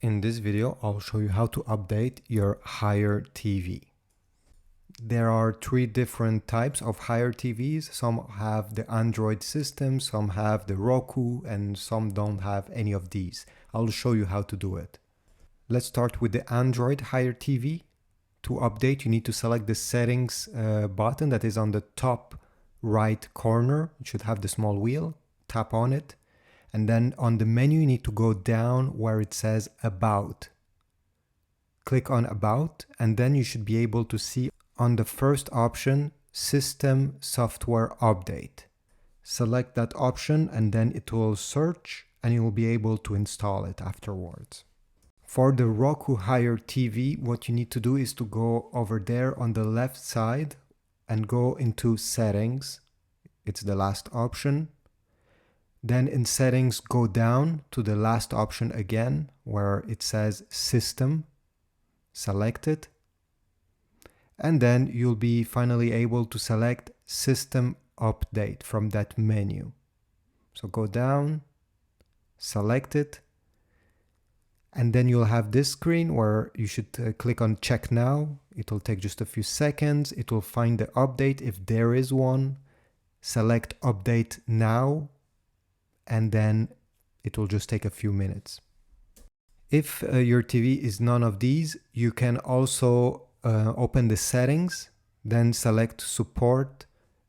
In this video, I'll show you how to update your Hire TV. There are three different types of Hire TVs. Some have the Android system, some have the Roku, and some don't have any of these. I'll show you how to do it. Let's start with the Android Hire TV. To update, you need to select the settings button that is on the top right corner. It should have the small wheel. Tap on it. And then on the menu, you need to go down where it says About. Click on About, and then you should be able to see on the first option, System Software Update. Select that option, and then it will search, and you will be able to install it afterwards. For the Roku Hire TV, what you need to do is to go over there on the left side and go into Settings. It's the last option. Then in Settings, go down to the last option again, where it says System. Select it. And then you'll be finally able to select System Update from that menu. So go down, select it, and then you'll have this screen where you should click on Check Now. It will take just a few seconds. It will find the update if there is one. Select Update Now, and then it will just take a few minutes. If your TV is none of these, you can also open the settings, then select Support,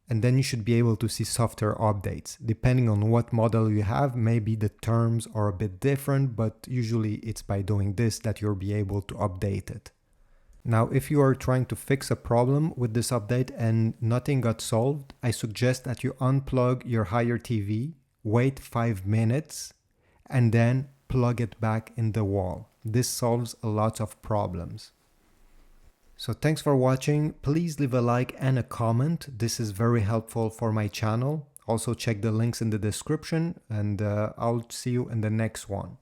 and then you should be able to see software updates. Depending on what model you have, maybe the terms are a bit different, but usually it's by doing this that you'll be able to update it. Now, if you are trying to fix a problem with this update and nothing got solved, I suggest that you unplug your Hire TV, wait 5 minutes, and then plug it back in the wall. This solves a lot of problems. So thanks for watching. Please leave a like and a comment. This is very helpful for my channel. Also check the links in the description, and I'll see you in the next one.